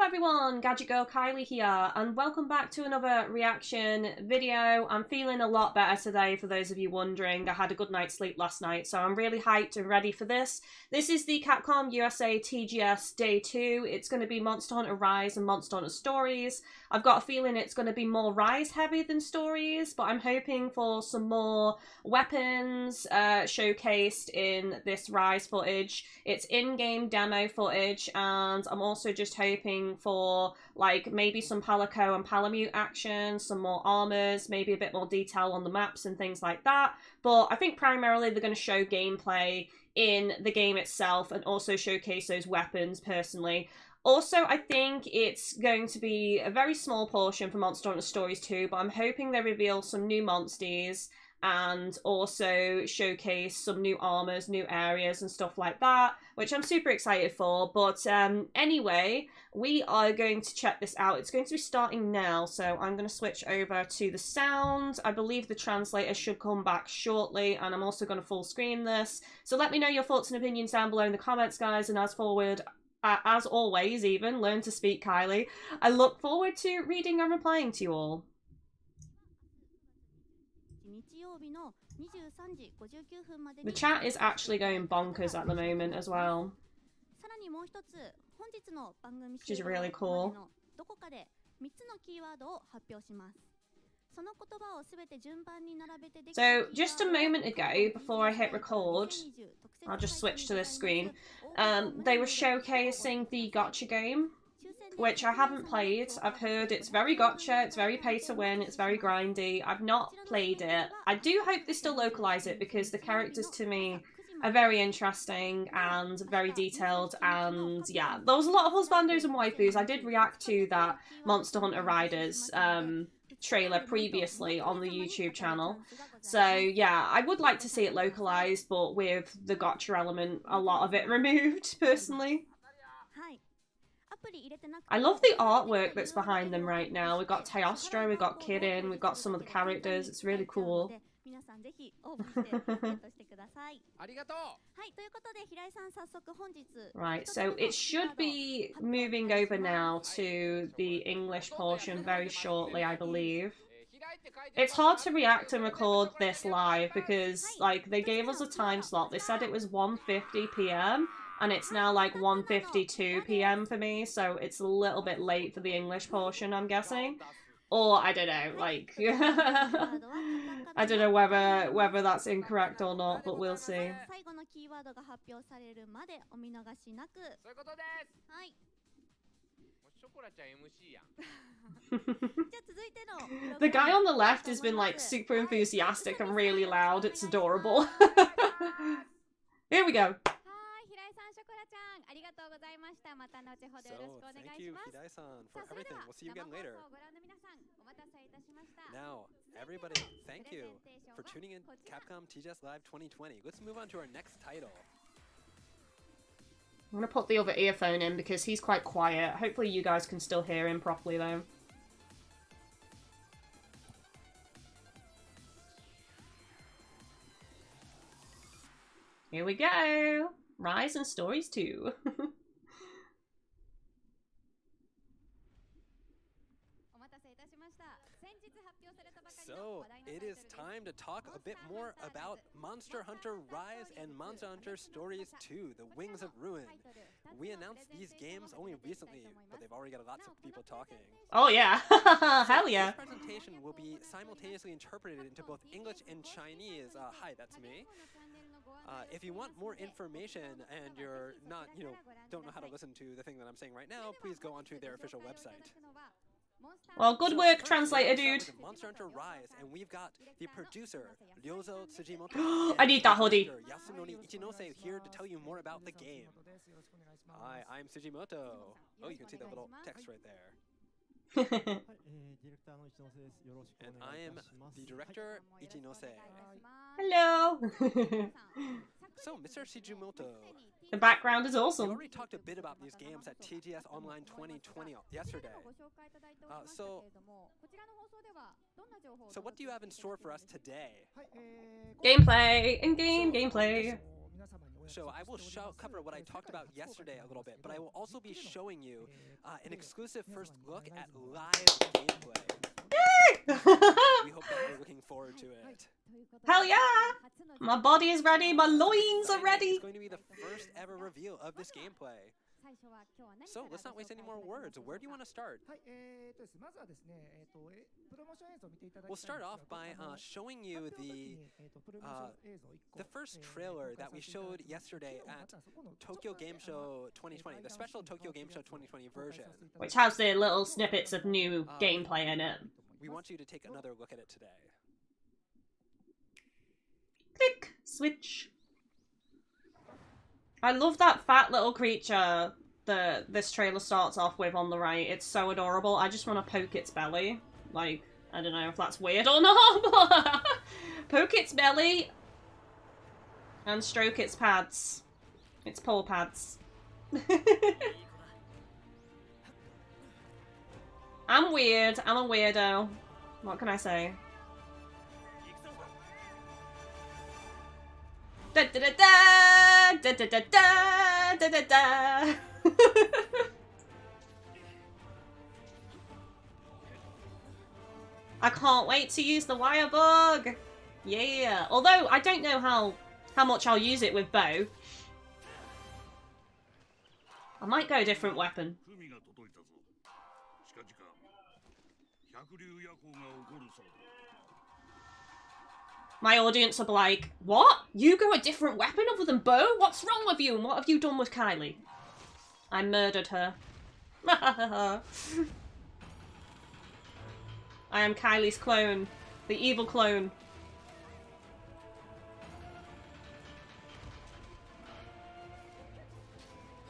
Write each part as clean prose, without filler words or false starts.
everyone, Gadget Girl Kylie here, and welcome back to another reaction video. I'm feeling a lot better today, for those of you wondering. I had a good night's sleep last night, so I'm really hyped and ready for this. This is the Capcom USA TGS Day 2. It's going to be Monster Hunter Rise and Monster Hunter Stories. I've got a feeling it's going to be more Rise heavy than Stories, but I'm hoping for some more weapons showcased in this Rise footage. It's in-game demo footage, and I'm also just hoping for like maybe some Palico and Palamute action, some more armors, maybe a bit more detail on the maps and things like that. But I think primarily they're going to show gameplay in the game itself and also showcase those weapons personally. Also, I think it's going to be a very small portion for Monster Hunter Stories 2, but I'm hoping they reveal some new monsters and also showcase some new armors, new areas and stuff like that, which I'm super excited for. But anyway, we are going to check this out. It's going to be starting now, so I'm going to switch over to the sound. I believe the translator should come back shortly, and I'm also going to full screen this. So let me know your thoughts and opinions down below in the comments, guys, and as always, even, learn to speak, Kylie. I look forward to reading and replying to you all. The chat is actually going bonkers at the moment as well, which is really cool. So just a moment ago, before I hit record, I'll just switch to this screen, they were showcasing the gacha game, which I haven't played. I've heard it's very gacha, it's very pay to win, it's very grindy. I've not played it. I do hope they still localize it, because the characters to me are very interesting and very detailed, and yeah, there was a lot of husbandos and waifus. I did react to that Monster Hunter Riders trailer previously on the YouTube channel, so yeah, I would like to see it localized, but with the gacha element, a lot of it removed, personally. I love the artwork that's behind them right now. We've got Teostra, we've got Kirin, we've got some of the characters. It's really cool. Right, so it should be moving over now to the English portion very shortly, I believe. It's hard to react and record this live because, like, they gave us a time slot. They said it was 1:50 p.m. and it's now like 1:52 p.m. for me, so it's a little bit late for the English portion, I'm guessing. Or, I don't know, like, I don't know whether that's incorrect or not, but we'll see. The guy on the left has been, like, super enthusiastic and really loud. It's adorable. Here we go. So, thank you, Hirai-san, for everything. We'll see you again later. Now, everybody, thank you for tuning in Capcom TGS Live 2020. Let's move on to our next title. I'm going to put the other earphone in because he's quite quiet. Hopefully you guys can still hear him properly, though. Here we go! Rise and Stories 2. So, it is time to talk a bit more about Monster Hunter Rise and Monster Hunter Stories 2, The Wings of Ruin. We announced these games only recently, but they've already got lots of people talking. Oh yeah, hell yeah. This presentation will be simultaneously interpreted into both English and Chinese. Hi, that's me. If you want more information and you're not, don't know how to listen to the thing that I'm saying right now, please go onto their official website. Well, good work, translator dude. Monster Hunter Rise, and we've got the producer, Ryozo Tsujimoto. I need that hoodie. Yasunori Ichinose here to tell you more about the game. Hi, I'm Tsujimoto. Oh, you can see the little text right there. And I am the director, Ichinose. Hello. So, Mr. Tsujimoto. The background is awesome. We already talked a bit about these games at TGS Online 2020 yesterday. So what do you have in store for us today? Gameplay! In-game gameplay! show, I will cover what I talked about yesterday a little bit, but I will also be showing you an exclusive first look at live gameplay. We hope that you're looking forward to it. Hell yeah! My body is ready, my loins are ready! It's going to be the first ever reveal of this gameplay. So let's not waste any more words. Where do you want to start? We'll start off by showing you the first trailer that we showed yesterday at Tokyo Game Show 2020, the special Tokyo Game Show 2020 version. Which has the little snippets of new gameplay in it. We want you to take another look at it today. Click! Switch. I love that fat little creature that this trailer starts off with on the right. It's so adorable. I just want to poke its belly. Like, I don't know if that's weird or not, but poke its belly and stroke its pads. Its paw pads. I'm weird. I'm a weirdo. What can I say? Da da da da da da da da da da. I can't wait to use the wire bug. Yeah. Although I don't know how much I'll use it with bow. I might go a different weapon. My audience will be like, what? You go a different weapon other than bow? What's wrong with you? And what have you done with Kylie? I murdered her. I am Kylie's clone. The evil clone.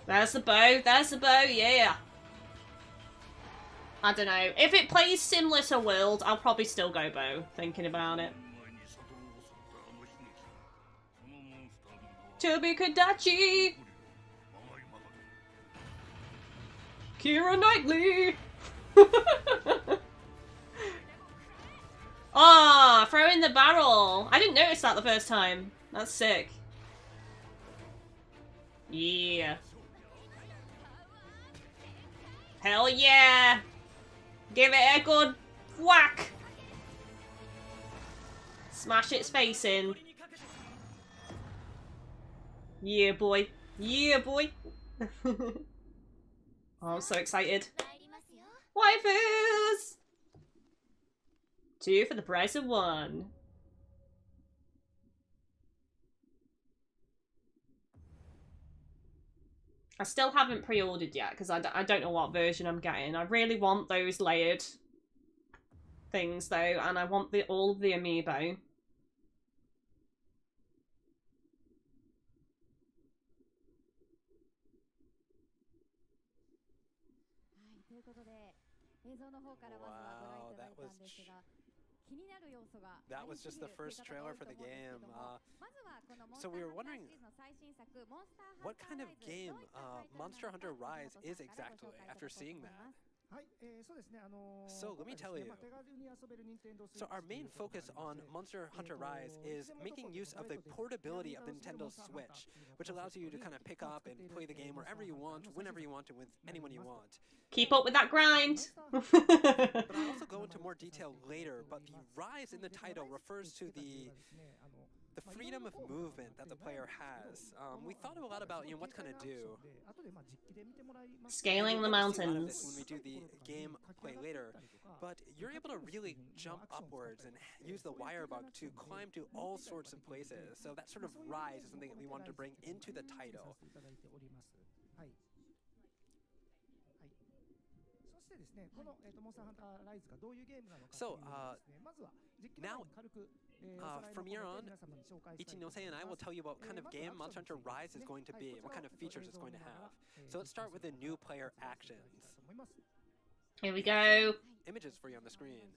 There's the bow. There's the bow. Yeah. I don't know. If it plays similar to World, I'll probably still go bow, thinking about it. Tobi Kadachi! Keira Knightley! Ah, throw in the barrel! I didn't notice that the first time. That's sick. Yeah. Hell yeah! Give it a good whack! Smash its face in. Yeah, boy. Yeah, boy. Oh, I'm so excited. Waifus! 2 for the price of 1. I still haven't pre-ordered yet because I don't know what version I'm getting. I really want those layered things though, and I want all of the amiibo. Wow, that was just the first trailer for the game. So we were wondering what kind of game Monster Hunter Rise is exactly after seeing that. So let me tell you. So our main focus on Monster Hunter Rise is making use of the portability of the Nintendo Switch, which allows you to kind of pick up and play the game wherever you want, whenever you want, and with anyone you want. Keep up with that grind! But I'll also go into more detail later, but the Rise in the title refers to the freedom of movement that the player has. We thought a lot about what to kind of do. Scaling the mountains. When we do the gameplay later, but you're able to really jump upwards and use the wire bug to climb to all sorts of places. So that sort of rise is something that we wanted to bring into the title. So, now, from here on, Ichinose and I will tell you what kind of game Monster Hunter Rise is going to be and what kind of features it's going to have. So let's start with the new player actions. Here we go. Images for you on the screen.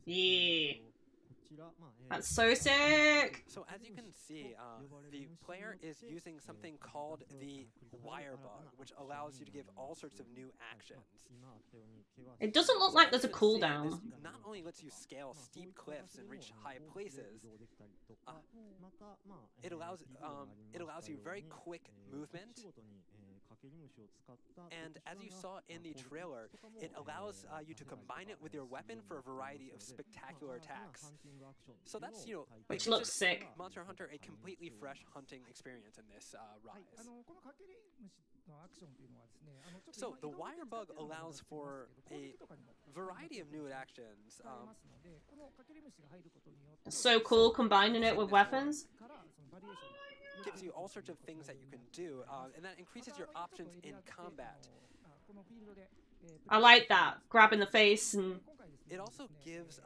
Yeah. That's so sick! So as you can see, the player is using something called the wire bug, which allows you to give all sorts of new actions. It doesn't look So like as there's a you can see, cooldown. this not only lets you scale steep cliffs and reach high places, it allows you very quick movement. And as you saw in the trailer, it allows you to combine it with your weapon for a variety of spectacular attacks. So that's, Which it looks gives sick. Monster Hunter a completely fresh hunting experience in this Rise. So the wire bug allows for a variety of new actions. So cool combining it with weapons. Gives you all sorts of things that you can do, and that increases your options in combat. I like that. Grabbing the face and... It also gives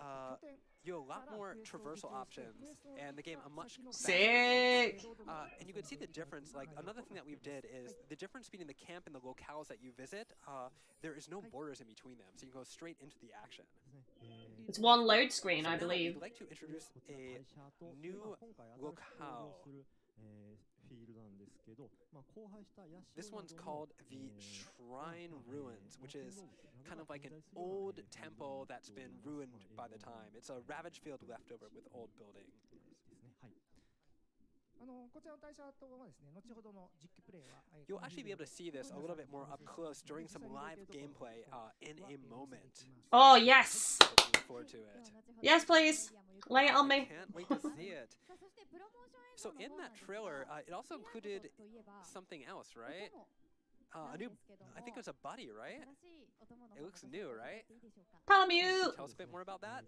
you a lot more traversal options, and the game a much faster Sick! pace. And you can see the difference. Like, another thing that we did is the difference between the camp and the locales that you visit, there is no borders in between them, so you can go straight into the action. It's one load screen, So I now believe. I'd like to introduce a new locale. This one's called the Shrine Ruins, which is kind of like an old temple that's been ruined by the time. It's a ravaged field leftover with old building. You'll actually be able to see this a little bit more up close during some live gameplay in a moment. Oh, yes! Looking forward to it. Yes, please! Lay it on me. Can't wait to see it. So in that trailer, it also included something else, right? A new, I think it was a buddy, right? It looks new, right? Can you Palamute! tell us a bit more about that?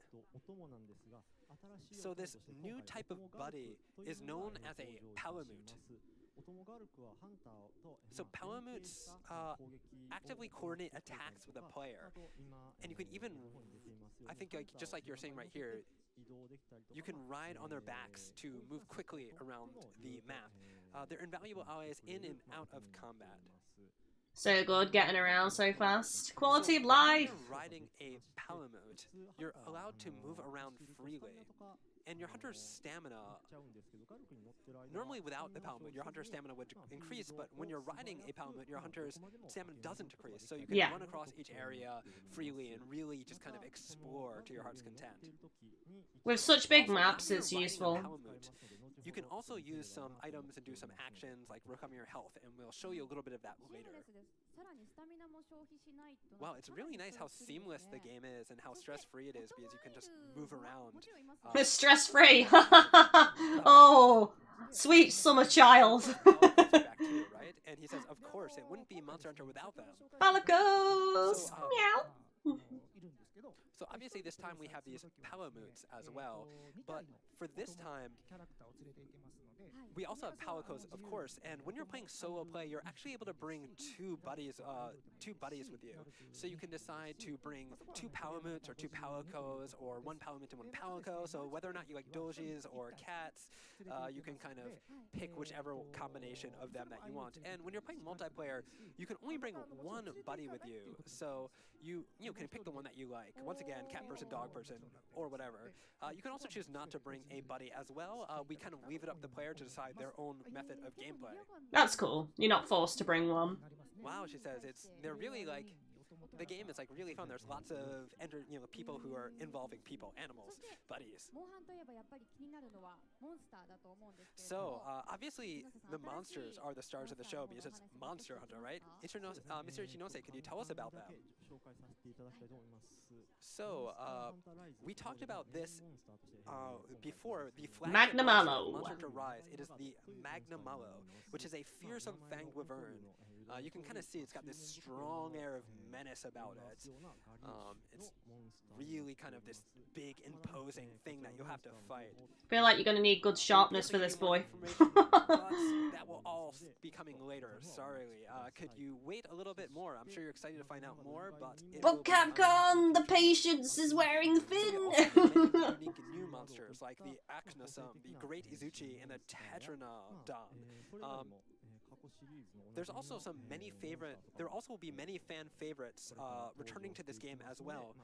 So this new type of buddy is known as a palamute. So palamutes actively coordinate attacks with a player, and you can even, I think, just like you're saying right here, you can ride on their backs to move quickly around the map. They're invaluable allies in and out of combat. So good, getting around so fast. Quality of When life! you're riding a palamute, you're allowed to move around freely. And your hunter's stamina, normally without the palamute, your hunter's stamina would increase, but when you're riding a palamute, your hunter's stamina doesn't decrease. So you can run across each area freely and really just kind of explore to your heart's content. With such big Also, maps, when you're it's riding a useful. palamute, you can also use some items and do some actions like recovering your health, and we'll show you a little bit of that later. Wow, it's really nice how seamless the game is and how stress-free it is because you can just move around. It's stress-free! Oh, sweet summer child! Back too, right? And he says, of course, it wouldn't be Monster Hunter without them. Balicos! Meow! So obviously this time we have these palamutes as well, but for this time, we also have palicos, of course, and when you're playing solo play, you're actually able to bring two buddies with you. So you can decide to bring two palamutes or two palicos, or one palamute and one palico. So whether or not you like dojis or cats, you can kind of pick whichever combination of them that you want. And when you're playing multiplayer, you can only bring one buddy with you. So you can pick the one that you like. Once again, cat person, dog person, or whatever. You can also choose not to bring a buddy as well. We kind of leave it up to the player to decide their own method of gameplay. That's cool. You're not forced to bring one. Wow, she says they're really like, the game is like really fun. There's lots of people who are involving people, animals, buddies. So obviously the monsters are the stars of the show because it's Monster Hunter, right? Mr. Ichinose, could you tell us about them? So we talked about this before. The flagship monster of Monster Hunter Rise. It is the Magnamallow, which is a fearsome fanged wyvern. You can kind of see it's got this strong air of menace about it. It's really kind of this big, imposing thing that you'll have to fight. Feel like you're gonna need good sharpness for this boy. That will all be coming later. Sorry. Could you wait a little bit more? I'm sure you're excited to find out more, but Capcom, the patience is wearing thin. Unique new monsters like the Aknosum, the Great Izuchi, and the Tetranodon. There's also there also will be many fan favorites returning to this game as well.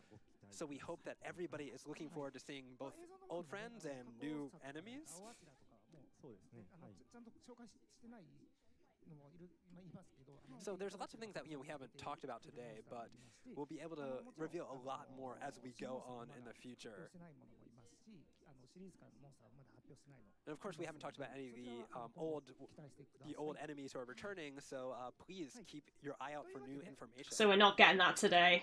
So we hope that everybody is looking forward to seeing both old friends and new enemies. So there's lots of things that we haven't talked about today, but we'll be able to reveal a lot more as we go on in the future. And of course, we haven't talked about any of the old enemies who are returning. So please keep your eye out for new information. So we're not getting that today.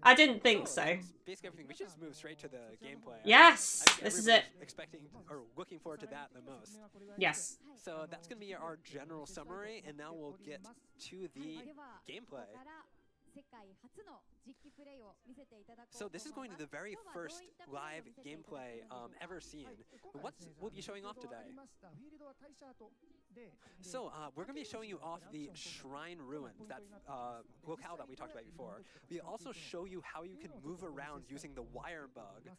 I didn't think so. Basically everything. We should just move straight to the gameplay. Yes, this is it. Expecting or looking forward to that the most. Yes. So that's going to be our general summary, and now we'll get to the gameplay. So this is going to be the very first live gameplay ever seen. What will be showing off today? So we're going to be showing you off the Shrine Ruins, that locale that we talked about before. We also show you how you can move around using the wire bug.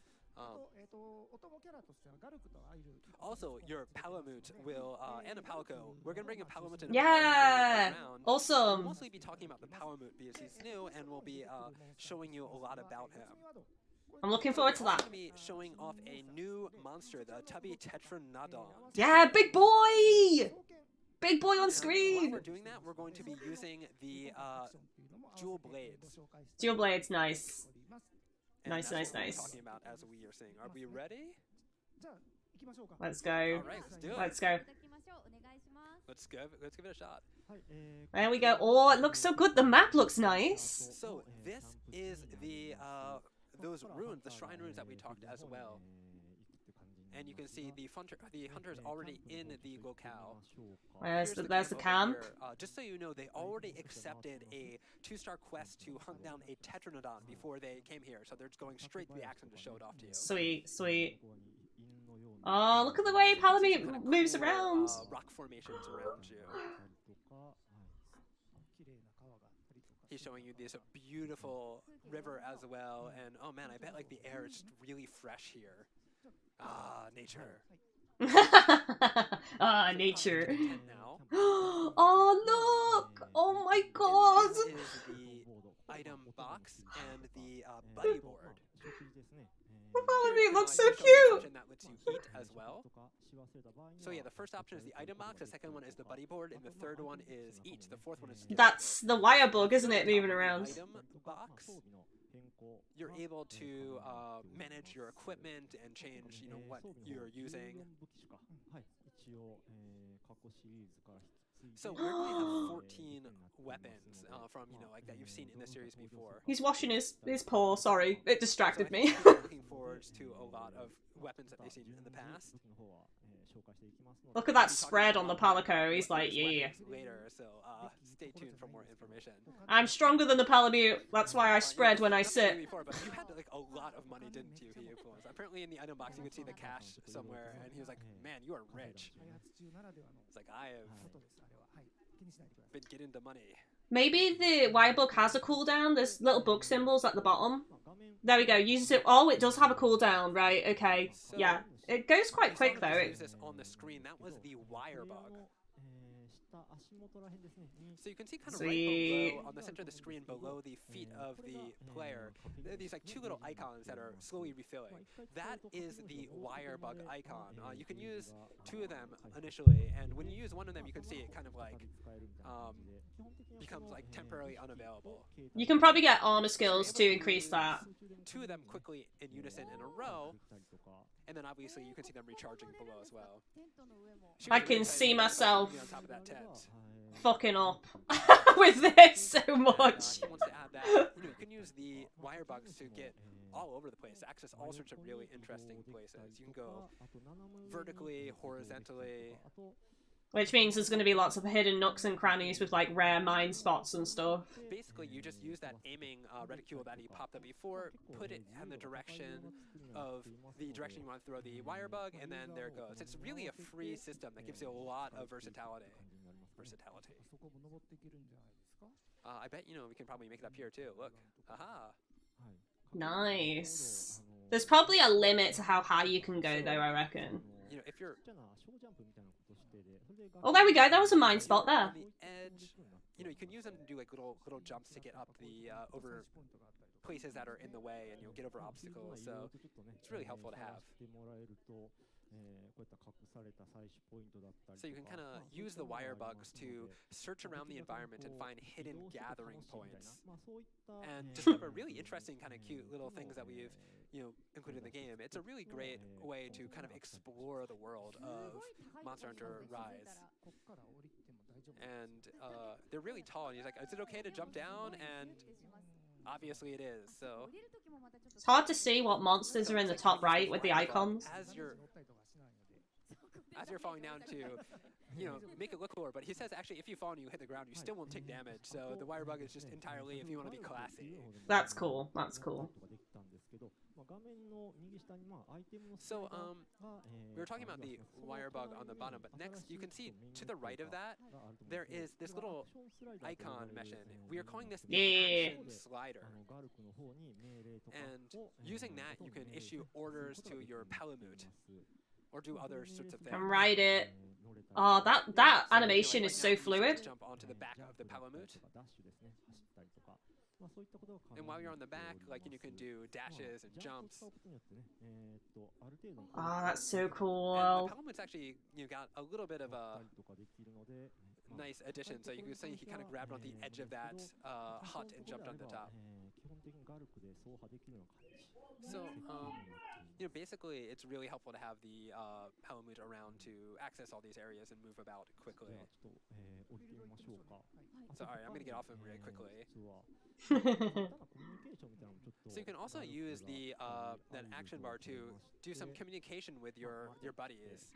Also, your Palamute will, and a Palico. We're gonna bring a Palamute and a yeah, around. Awesome. We'll mostly be talking about the Palamute because he's new, and we'll be showing you a lot about him. I'm looking forward to that. We're gonna be showing off a new monster, the Tubby Tetranodon. Yeah, big boy! Big boy on screen! While we're doing that, we're going to be using the Dual Blades. Dual Blades, nice. And nice. Talking about as we are saying. Are we ready? Let's go. All right, let's do it. Let's go. Let's give it a shot. There we go. Oh, it looks so good. The map looks nice. So this is the those ruins, the shrine ruins that we talked as well. And you can see the hunter is already in the locale. There's the camp. Just so you know, they already accepted a 2-star quest to hunt down a Tetranodon before they came here. So they're just going straight to the action to show it off to you. Sweet, sweet. Oh, look at the way Palamute moves around. Rock formations around you. He's showing you this beautiful river as well. And oh man, I bet like the air is really fresh here. Ah, nature. Ah, nature. Now. Oh, look! Oh my god! This is the item box and the buddy board. Palamute looks so cute! That lets you eat as well. So yeah, the first option is the item box, the second one is the buddy board, and the third one is eat. The fourth one is skill. That's the wire bug, isn't it, moving around? Item box. You're able to manage your equipment and change, what you're using. So we're going to have 14 weapons from, like that you've seen in the series before. He's washing his paw, sorry. It distracted me. Looking forward to a lot of weapons that they've seen in the past. Look at that spread on the Palico. He's like, yeah. Later, so stay tuned for more information. I'm stronger than the Palamute. That's why I spread when I sit. Before, but you had like a lot of money, didn't you? He influenced. Apparently, in the item box, you could see the cash somewhere, and he was like, "Man, you are rich." It's like I have been getting the money. Maybe the wire bug has a cooldown. There's little bug symbols at the bottom. There we go. Uses it. Oh, it does have a cooldown, right? Okay. So, yeah. It goes quite quick though. Use this on the screen. That was the wire bug. So you can see kind of right below, on the center of the screen, below the feet of the player, there are these like 2 little icons that are slowly refilling. That is the wire bug icon. You can use 2 of them initially, and when you use one of them, you can see it kind of like becomes like temporarily unavailable. You can probably get armor skills to increase that. 2 of them quickly in unison in a row, and then obviously you can see them recharging below as well. I can see myself on top of that tent. fucking up with this so much. He wants to add that. You can use the wire bugs to get all over the place, access all sorts of really interesting places. You can go vertically, horizontally. Which means there's going to be lots of hidden nooks and crannies with like rare mine spots and stuff. Basically, you just use that aiming reticule that he popped up before, put it in the direction you want to throw the wire bug, and then there it goes. It's really a free system that gives you a lot of versatility. I bet we can probably make it up here too. Look, aha. Nice. There's probably a limit to how high you can go, though. I reckon. If you're Oh, there we go. That was a mine spot there. on the edge, you know, you can use them to do like little jumps to get up the over places that are in the way, and you'll get over obstacles. So it's really helpful to have. So you can kind of use the wire bugs to search around the environment and find hidden gathering points, and discover really interesting kind of cute little things that we've, you know, included in the game. It's a really great way to kind of explore the world of Monster Hunter Rise. And they're really tall, and he's like, "Is it okay to jump down?" And obviously it is. So It's hard to see what monsters are in the top right with the icons. As you're falling down to, you know, make it look cooler. But he says actually, if you fall and you hit the ground, you still won't take damage. So the wire bug is just entirely if you want to be classy. That's cool. That's cool. So we were talking about the wire bug on the bottom, but next you can see to the right of that there is this little icon mentioned. We are calling this the action slider, and using that you can issue orders to your palamute or do other sorts of things. And ride it. Oh, that animation is so fluid. Jump onto the back of the palamute. And while you're on the back, like, you can do dashes and jumps. Oh, that's so cool. And the palamute's actually, you know, got a little bit of a nice addition. So you can see he kind of grabbed on the edge of that hut and jumped on the top. So, you know, basically, it's really helpful to have the palamute around to access all these areas and move about quickly. So, all right, I'm going to get off him really quickly. So you can also use the that action bar to do some communication with your buddies.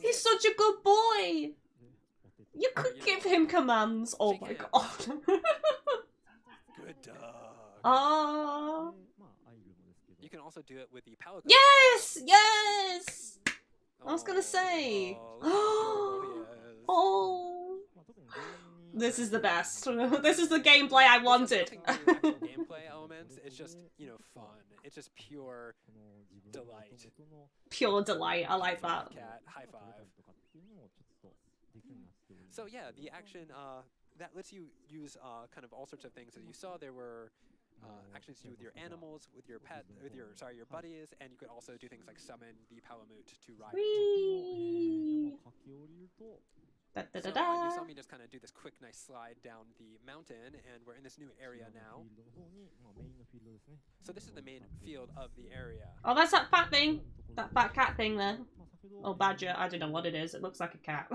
He's such a good boy! You could give him commands. Oh my god. Good dog. Ah. You can also do it with the palico. Yes! Yes! I was gonna say. Oh. This is the best. This is the gameplay I wanted. Gameplay elements, it's just, you know, fun. It's just pure delight. Pure delight. I like that. Cat, high five. So yeah, the action that lets you use kind of all sorts of things. As you saw, there were actions to do with your animals, with your pet, with your buddies, and you could also do things like summon the palamute to ride it. Da, da, da, So da. you saw me just kind of do this quick, nice slide down the mountain, and we're in this new area now. So this is the main field of the area. Oh, that's that fat thing. That fat cat thing there. Oh, badger. I don't know what it is. It looks like a cat.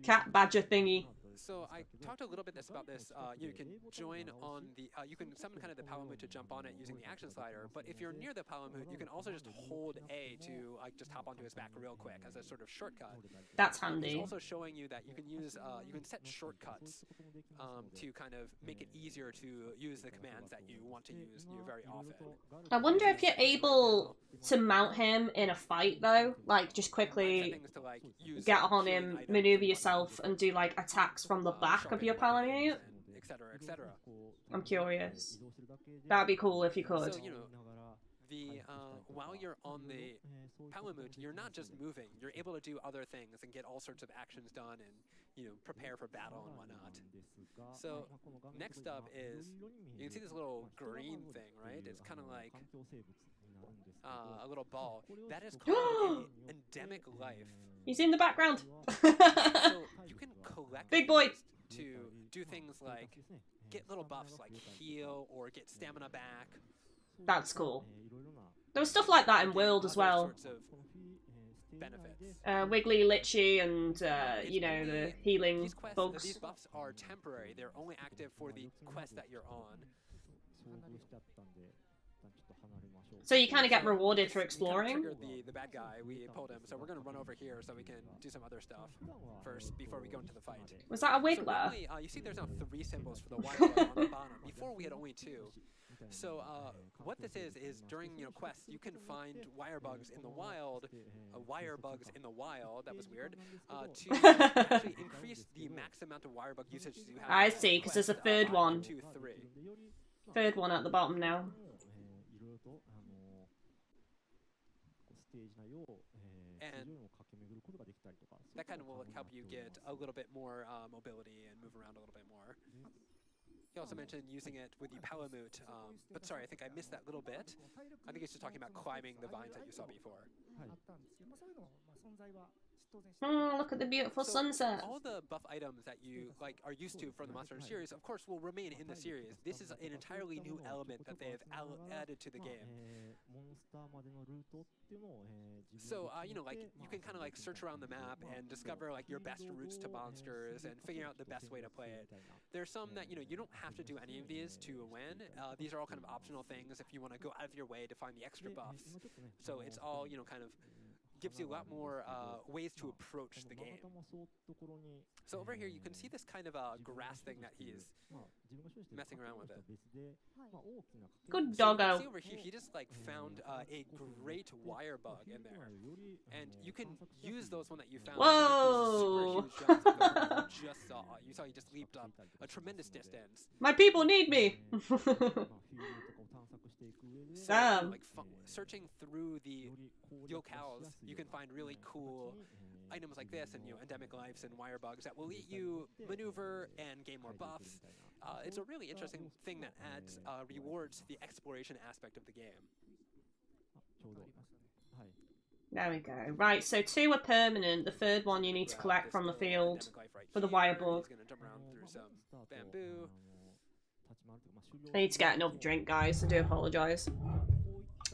Cat badger thingy. So I talked a little bit about this. You can join on the, you can summon kind of the palamute to jump on it using the action slider. But if you're near the palamute, you can also just hold A to like just hop onto his back real quick as a sort of shortcut. That's handy. It's also showing you that you can use, you can set shortcuts to kind of make it easier to use the commands that you want to use very often. I wonder if you're able to mount him in a fight though, like just quickly get on him, maneuver yourself, and do like attacks from the back of your palamute. Etc. Etc. I'm curious. That'd be cool if you could. So, you know, the while you're on the palamute, you're not just moving. You're able to do other things and get all sorts of actions done, and, you know, prepare for battle and whatnot. So next up is, you can see this little green thing, right? It's kind of like a little ball. That is called a endemic life. He's in the background. So you can collect Big boy to do things like get little buffs like heal or get stamina back. That's cool. There was stuff like that in World as well. Sorts of benefits. Wiggly, Litchy, and you know, the healing bugs. These buffs are temporary. They're only active for the quest that you're on. So you kind of get rewarded for exploring. We triggered the bad guy. We pulled him, so we're gonna run over here so we can do some other stuff first before we go into the fight. Was that a Wiggler? So really, you see, there's now 3 symbols for the wire bug on the bottom. Before we had only 2. So what this is during, you know, quests you can find wire bugs in the wild, that was weird, to actually increase the max amount of wire bug usage you have. I see, because there's a third one. 2, 3. Third one at the bottom now. And that kind of will help you get a little bit more mobility and move around a little bit more. He also mentioned using it with the Palamute, but sorry, I think I missed that little bit. I think he's just talking about climbing the vines that you saw before. Look at the beautiful sunset. All the buff items that you are used to from the Monster Hunter series, of course, will remain in the series. This is an entirely new element that they have added to the game. So, you know, like, you can kind of like search around the map and discover like your best routes to monsters and figure out the best way to play it. There's some that, you know, you don't have to do any of these to win. These are all kind of optional things if you want to go out of your way to find the extra buffs. So it's all, you know, kind of gives you a lot more ways to approach the game. So over here you can see this kind of grass thing that he's messing around with it. Good So you doggo. can see over here he just like found a great wire bug in there, and you can use those one that you found. Whoa! To make these super huge jumps that you just saw. You saw he just leaped up a tremendous distance. My people need me. So, Damn. like searching through the locales, you can find really cool items like this, and you know, endemic lives and wire bugs that will let you maneuver and gain more buffs. It's a really interesting thing that adds rewards the exploration aspect of the game. There we go. Right, so 2 are permanent. The third one you need to collect from the field for the wire bug. He's gonna jump around through some bamboo. I need to get another drink, guys. I do apologise.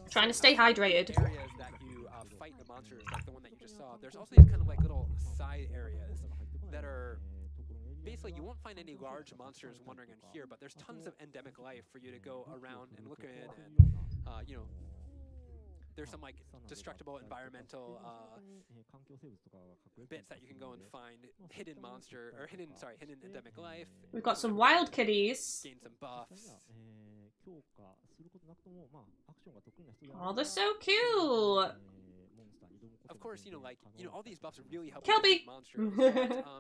Trying to stay hydrated. Areas that you fight the monsters, like the one that you just saw. There's also these kind of like little side areas that are basically you won't find any large monsters wandering in here, but there's tons of endemic life for you to go around and look in, and you know, there's some like destructible environmental bits that you can go and find hidden endemic life. We've got some wild kitties. Gain some buffs. Oh, they're so cute. Of course, you know, all these buffs really help Kelby! monsters. But,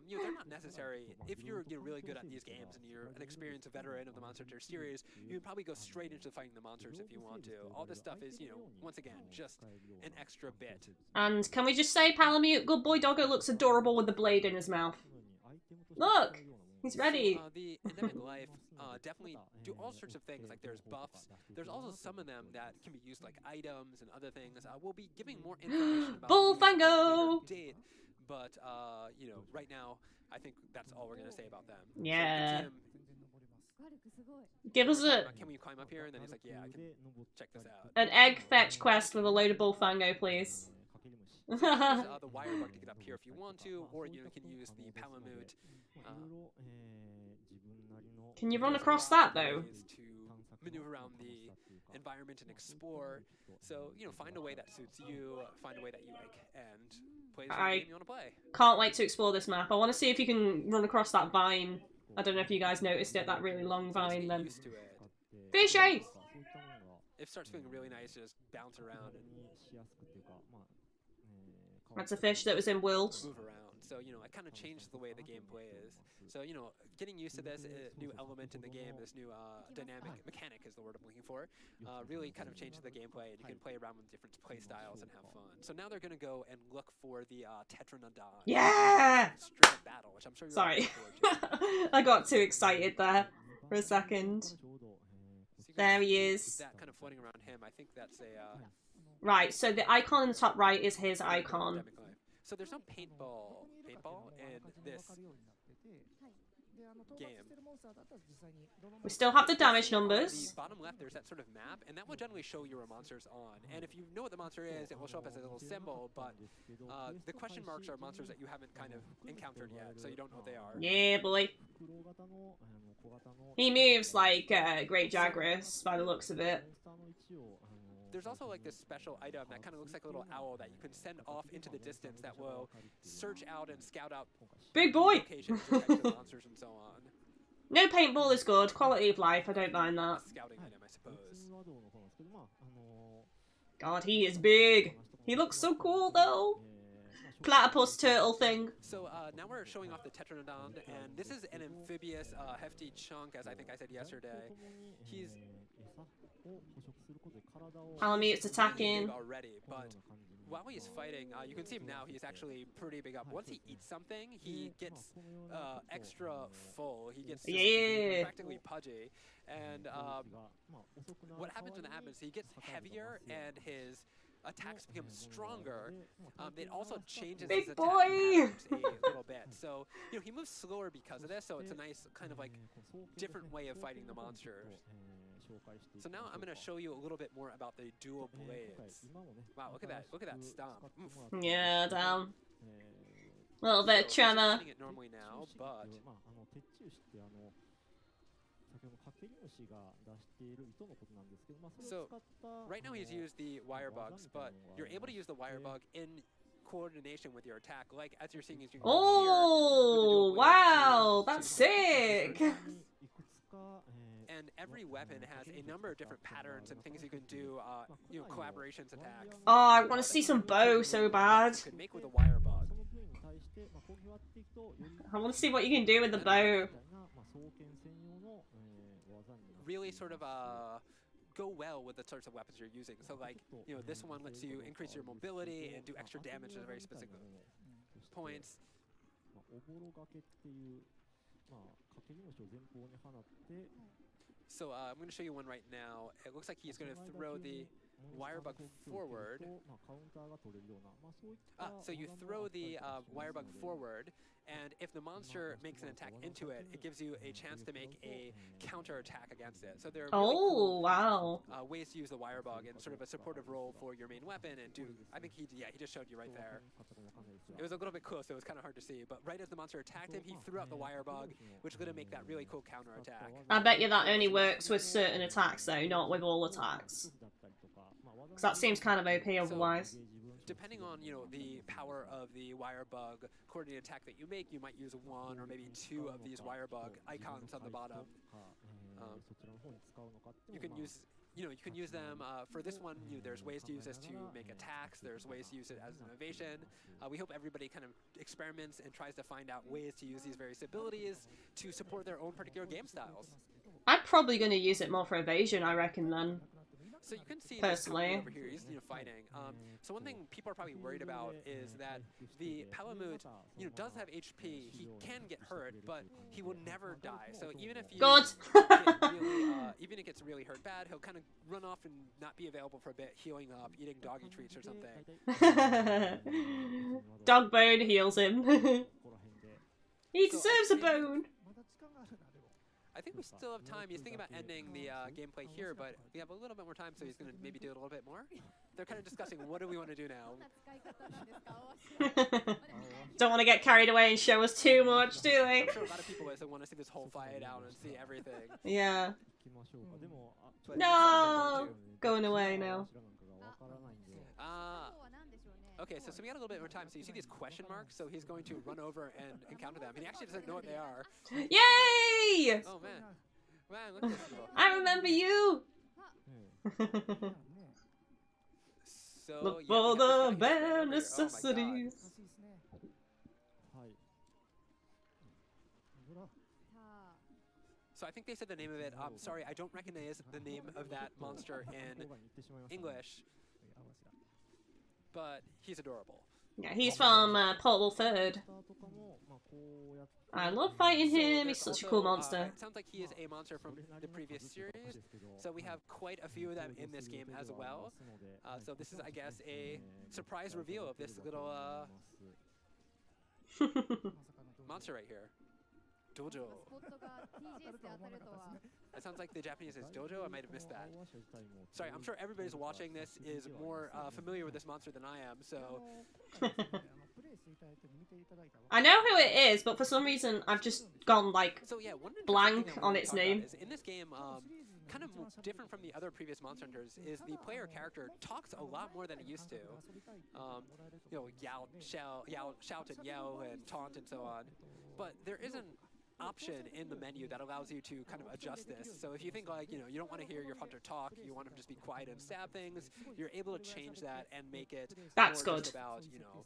you know, they're not necessary. If you're really good at these games and you're an experienced veteran of the Monster Hunter series, you can probably go straight into fighting the monsters if you want to. All this stuff is, you know, once again, just an extra bit. And can we just say, Palamute, good boy doggo looks adorable with the blade in his mouth. Look! He's ready. So, the endemic life definitely do all sorts of things. Like there's buffs. There's also some of them that can be used like items and other things. We'll be giving more information about Bullfango! Date, but you know, right now I think that's all we're gonna say about them. Yeah. So Give us a can we climb up here? And then he's like, yeah, I can check this out. an egg fetch quest with a load of Bullfango, please. Use, the wire bug to get up here if you want to, or you can use the Palamute. Can you run across that though? To maneuver around the environment and explore. So, you know, find a way that suits you, find a way that you like, and play the game you want to play. Can't wait to explore this map. I want to see if you can run across that vine. I don't know if you guys noticed it, that really long vine then. Used to it. Fishy! It starts feeling really nice to just bounce around and That's a fish that was in World. move around. So, you know, it kind of changed the way the gameplay is. So, you know, getting used to this new element in the game, this new dynamic mechanic is the word I'm looking for, really kind of changes the gameplay, and you can play around with different play styles and have fun. So now they're going to go and look for the Tetranodon. Yeah! String of battle, which I'm sure you're Sorry. looking forward to. I got too excited there for a second. So There he is. that kind of floating around him, I think that's a... Right, so the icon in the top right is his icon. endemic life. So there's no paintball in this game. We still have the damage The numbers. bottom left, there's that sort of map, and that will generally show you where a monster's on. And if you know what the monster is, it will show up as a little symbol, but the question marks are monsters that you haven't kind of encountered yet, so you don't know what they are. Yeah, boy. He moves like Great Jagras by the looks of it. There's also like this special item that kind of looks like a little owl that you can send off into the distance that will search out and scout out Big boy! locations to catch the monsters and so on. No paintball is good. Quality of life, I don't mind that. A scouting item, I suppose. God, he is big. He looks so cool, though. Platypus turtle thing. So now we're showing off the Tetranodon, and this is an amphibious, hefty chunk, as I think I said yesterday. He's Palamute's attacking. big already, but while he's fighting, you can see him now, he's actually pretty big up. Once he eats something, he gets extra full. He gets just practically pudgy. And what happens when that happens, he gets heavier and his attacks become stronger. It also changes his attack patterns a little bit. So, you know, he moves slower because of this, so it's a nice kind of like different way of fighting the monsters. So now I'm going to show you a little bit more about the dual blades. Wow, look at that stomp. Oof. Yeah, damn. A little bit of tremor. It normally now, but so right now he's used the wire bugs, but you're able to use the wire bug in coordination with your attack, like as you're seeing. Oh, wow, that's sick. And every weapon has a number of different patterns and things you can do, you know, collaborations attacks. Oh, I want to see some bow so bad. You can make with a wire bug. I want to see what you can do with the bow. Really sort of go well with the sorts of weapons you're using. So like, you know, this one lets you increase your mobility and do extra damage at very specific points. So I'm going to show you one right now. It looks like he's going to throw the wire bug forward. So you throw the wire bug forward, and if the monster makes an attack into it, it gives you a chance to make a counter attack against it. So there are really cool, ways to use the wire bug in sort of a supportive role for your main weapon and do. I think he just showed you right there. It was a little bit close, so it was kind of hard to see. But right as the monster attacked him, he threw out the wire bug, which is going to make that really cool counter attack. I bet you that only works with certain attacks, though, not with all attacks. Because that seems kind of OP otherwise. So, depending on, you know, the power of the wire bug coordinated attack that you make, you might use one or maybe two of these wire bug icons on the bottom. You can use, you know, you can use them for this one. You know, there's ways to use this to make attacks. There's ways to use it as an innovation. We hope everybody kind of experiments and tries to find out ways to use these various abilities to support their own particular game styles. I'm probably going to use it more for evasion, I reckon, then. So you can see personally over here, he's, you know, fighting. So one thing people are probably worried about is that the Palamute, you know, does have HP. He can get hurt, but he will never die. So even if you even if it gets really hurt bad, he'll kind of run off and not be available for a bit, healing up, eating doggy treats or something. Dog bone heals him. He deserves a bone. I think we still have time. He's thinking about ending the gameplay here, but we have a little bit more time, so he's going to maybe do it a little bit more. They're kind of discussing, what do we want to do now? Don't want to get carried away and show us too much, do they? I'm sure a lot of people want to see this whole fight out and see everything. Yeah. But no! Going away now. Okay, so we got a little bit more time. So you see these question marks? So he's going to run over and encounter them. And he actually doesn't know what they are. Yay! Oh, man. Man, look at this people. I remember you! So, look for the bare necessities. So I think they said the name of it. Sorry, I don't recognize the name of that monster in English. But he's adorable. Yeah, he's from Portable Third. I love fighting him, he's such a cool monster. It sounds like he is a monster from the previous series, so we have quite a few of them in this game as well. So this is, I guess, a surprise reveal of this little monster right here. Dojo. That sounds like the Japanese is dojo. I might have missed that. Sorry, I'm sure everybody's watching this is more familiar with this monster than I am, so... I know who it is, but for some reason I've just gone, like, blank on its name. In this game, kind of different from the other previous Monster Hunters, is the player character talks a lot more than he used to. You know, shout and yell and taunt and so on. But there isn't option in the menu that allows you to kind of adjust this. So if you think, like, you know, you don't want to hear your hunter talk, you want him to just be quiet and stab things, you're able to change that and make it that's more good. Just about, you know,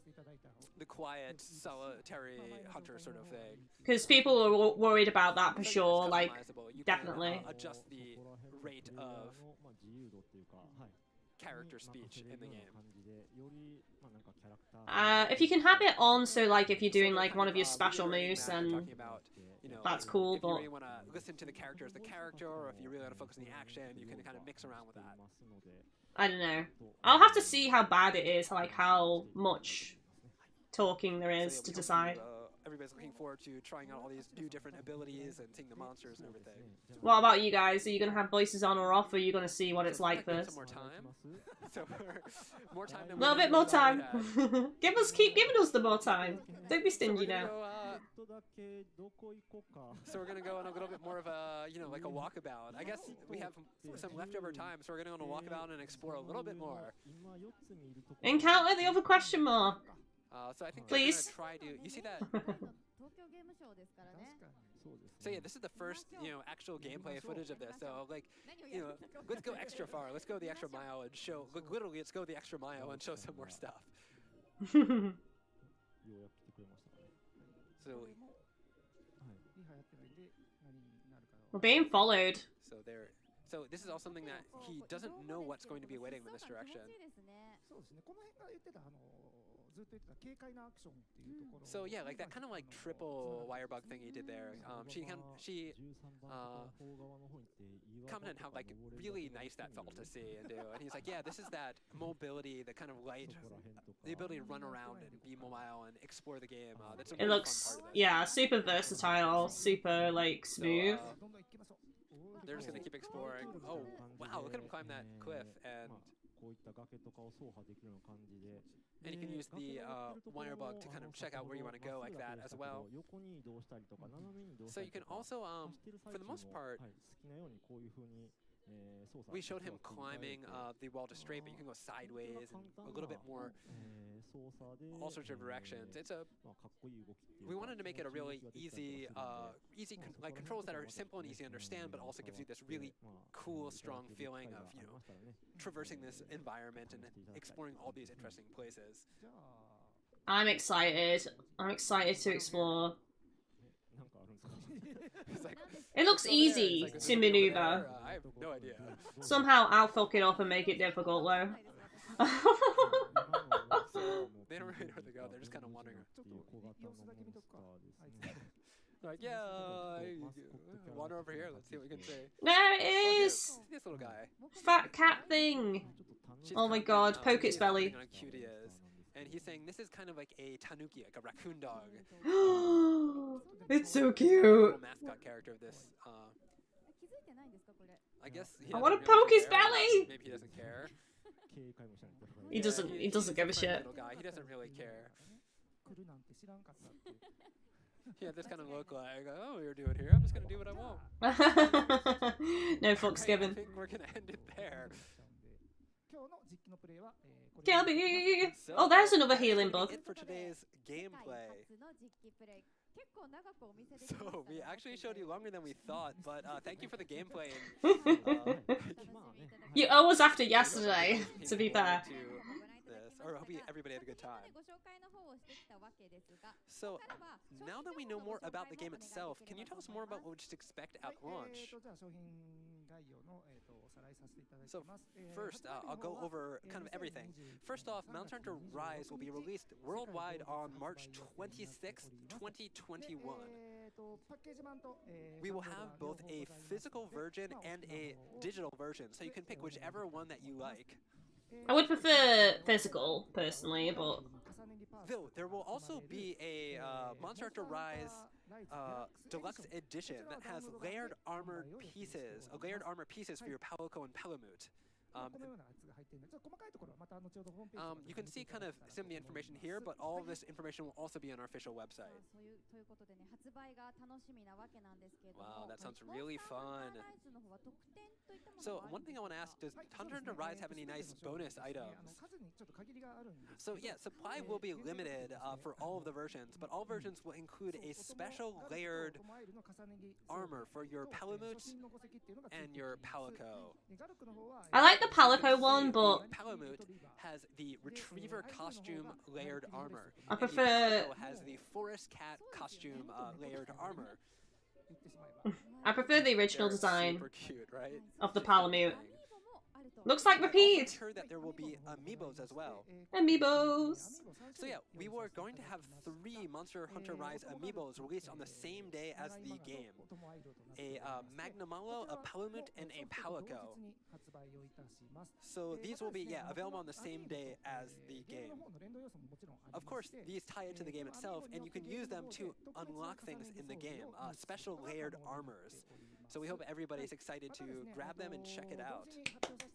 the quiet, solitary hunter sort of thing. Because people are worried about that for So, sure, yeah, like, you definitely. Can, adjust the rate of character speech in the game. If you can have it on, so like if you're doing So like one of your special moves, and then about, that's cool. if you But really want to listen to the character as the character, or if you really want to focus on the action, you can kind of mix around with that. I don't know. I'll have to see how bad it is, like how much talking there is to decide. Everybody's looking forward to trying out all these new different abilities and seeing the monsters and everything. What about you guys? Are you gonna have voices on or off, or are you gonna see what it's like Give first? some more time. So more time. A little bit more time. Keep giving us the more time. Don't be stingy now. So we're gonna go on a little bit more of a, like a walkabout. I guess we have some leftover time, so we're gonna go on a walkabout and explore a little bit more. Encounter the other question mark. So I think please. We're gonna try to. You see that? So yeah, this is the first, actual gameplay footage of this. So like, let's go extra far. Let's go the extra mile and show. Like, literally, let's go the extra mile and show some more stuff. So we're being followed. So this is all something that he doesn't know what's going to be waiting in this direction. So yeah, like that kind of like triple wire bug thing he did there. She commented how like really nice that felt to see and do. And he's like, yeah, this is that mobility, the kind of light, the ability to run around and be mobile and explore the game. That's a really fun part of this. Yeah, super versatile, super like smooth. So, they're just gonna keep exploring. Oh wow, look at him climb that cliff, and you can use the wire bug to kind of check out where you want to go like that as well. So you can also, for the most part, we showed him climbing the wall to straight, but you can go sideways and a little bit more, all sorts of directions. We wanted to make it a really easy, like controls that are simple and easy to understand, but also gives you this really cool, strong feeling of, traversing this environment and exploring all these interesting places. I'm excited. I'm excited to explore. It looks easy to maneuver. I have no idea. Somehow I'll fuck it up and make it difficult though. So they don't really know where to go. They're just kind of wandering. Like, yeah, wander over here. Let's see what we can see. There it is! This little guy. Fat cat thing. Oh my god, poke its belly. How cute he is. And he's saying this is kind of like a tanuki, like a raccoon dog. It's so cute. Little mascot character of this. I guess I want to poke his belly. Maybe he doesn't care. He doesn't give a shit. Guy. He doesn't really care. Yeah, this kind of look like, oh, you're doing here. I'm just gonna do what I want. No fucks given. I think we're gonna end it there. Kelby! So, Oh, there's another healing bug. It for today's gameplay. So we actually showed you longer than we thought, but thank you for the gameplay. And, You owe us after yesterday, to be fair. Or hope everybody had a good time. So now that we know more about the game itself, can you tell us more about what we should expect at launch? So first, I'll go over kind of everything. First off, Monster Hunter Rise will be released worldwide on March 26th, 2021. We will have both a physical version and a digital version, so you can pick whichever one that you like. I would prefer physical, personally, but... Though, there will also be a Monster Hunter Rise deluxe edition that has layered armor pieces for your Palico and Palamute. You can see kind of some of the information here, but all of this information will also be on our official website. Wow, that sounds really fun. So one thing I want to ask, does Hunter Hunter Rise have any nice bonus items? So yeah, supply will be limited for all of the versions, but all versions will include a special layered armor for your Palamute and your Palico. I like the Palico one, but... Palamute has the Retriever costume layered armor. I prefer... has the Forest Cat costume layered armor. I prefer the original design super cute, right? of the Palamute. Looks like I repeat. also heard that there will be amiibos as well. Amiibos. So yeah, we were going to have 3 Monster Hunter Rise amiibos released on the same day as the game. A Magnamalo, a Palamute, and a Palico. So these will be, available on the same day as the game. Of course, these tie into the game itself, and you can use them to unlock things in the game, special layered armors. So we hope everybody's excited to grab them and check it out.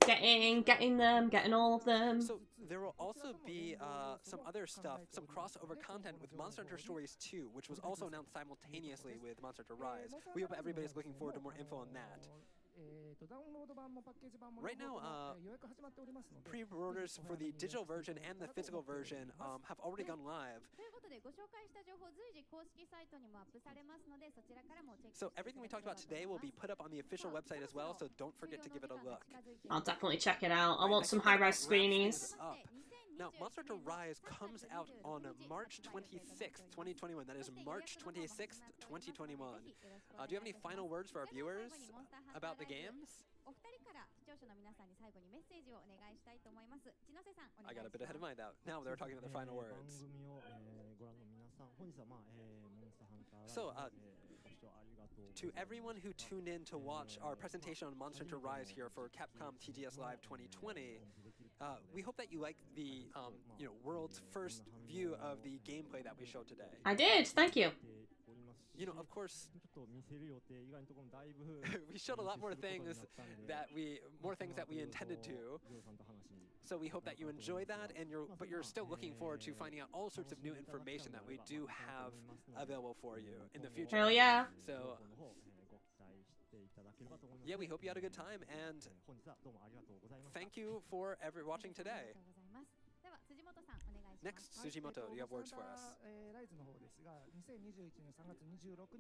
Getting all of them. So there will also be some other stuff, some crossover content with Monster Hunter Stories 2, which was also announced simultaneously with Monster Hunter Rise. We hope everybody's looking forward to more info on that. Right now, pre-orders for the digital version and the physical version have already gone live. So everything we talked about today will be put up on the official website as well, so don't forget to give it a look. I'll definitely check it out. I want some high-res screenies. Now, Monster Hunter Rise comes out on March 26th, 2021. That is March 26th, 2021. Do you have any final words for our viewers about the games? I got a bit ahead of mine now. They're talking about their final words. So, to everyone who tuned in to watch our presentation on Monster Hunter Rise here for Capcom TGS Live 2020, we hope that you liked the world's first view of the gameplay that we showed today. I did, thank you. You know, of course, we showed a lot more things that we intended to. So we hope that you enjoy that, but you're still looking forward to finding out all sorts of new information that we do have available for you in the future. Hell yeah! So yeah, we hope you had a good time, and thank you for watching today. Next, Tsujimoto, do you have words for us?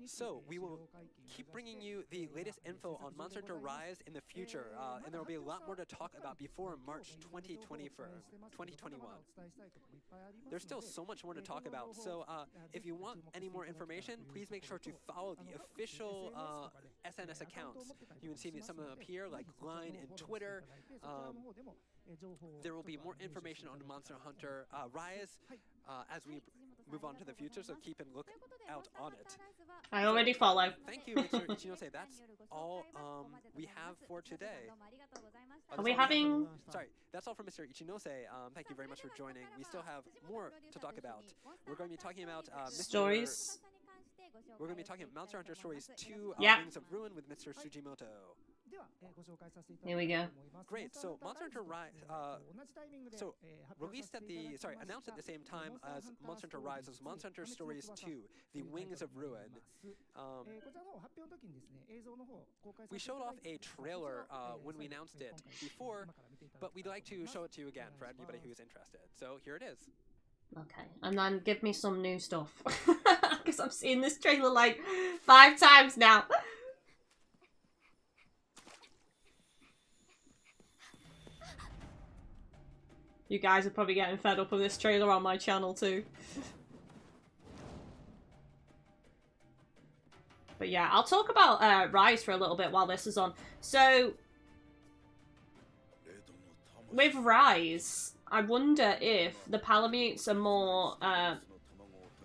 So, we will keep bringing you the latest info on Monster Hunter Rise in the future, and there will be a lot more to talk about before March 2021. There's still so much more to talk about, so if you want any more information, please make sure to follow the official SNS accounts. You can see some of them up here, like Line and Twitter. There will be more information on Monster Hunter Rise as we move on to the future, so keep a look out on it. I already follow. Thank you, Mr. Ichinose. That's all we have for today. Are we having... Sorry, that's all from Mr. Ichinose. Thank you very much for joining. We still have more to talk about. We're going to be talking about stories. We're going to be talking about Monster Hunter Stories 2, Wings of Ruin with Mr. Tsujimoto. Here we go. Great. So Monster Hunter Rise, announced at the same time as Monster Hunter Rise was Monster Hunter Stories 2, The Wings of Ruin. We showed off a trailer when we announced it before, but we'd like to show it to you again for anybody who's interested. So here it is. Okay, and then give me some new stuff. Because I've seen this trailer like 5 times now. You guys are probably getting fed up of this trailer on my channel too. But yeah, I'll talk about Rise for a little bit while this is on. So, with Rise, I wonder if the Palamutes are more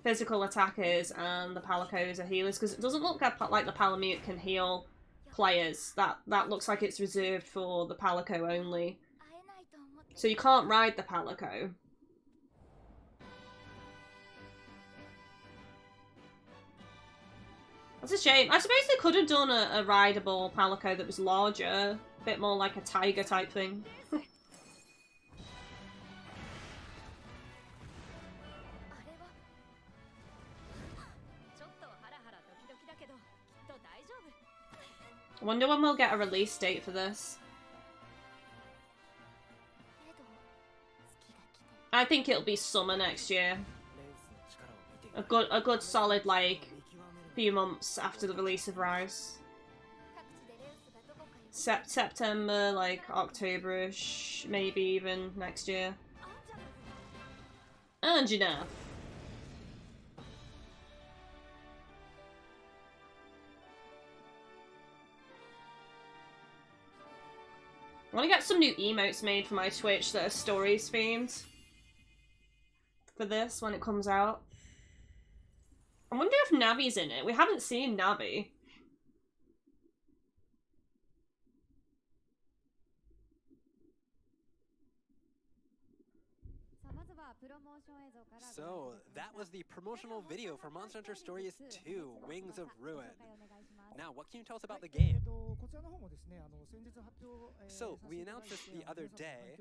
physical attackers and the Palicos are healers, because it doesn't look like the Palamute can heal players. That looks like it's reserved for the Palico only. So you can't ride the Palico. That's a shame. I suppose they could have done a rideable Palico that was larger. A bit more like a tiger type thing. I wonder when we'll get a release date for this. I think it'll be summer next year. A good solid, like, few months after the release of Rise. September, like, October-ish, maybe even next year. Anjuna. I want to get some new emotes made for my Twitch that are stories themed for this when it comes out. I wonder if Navi's in it. We haven't seen Navi. So, that was the promotional video for Monster Hunter Stories 2, Wings of Ruin. Now, what can you tell us about the game? So, we announced this the other day.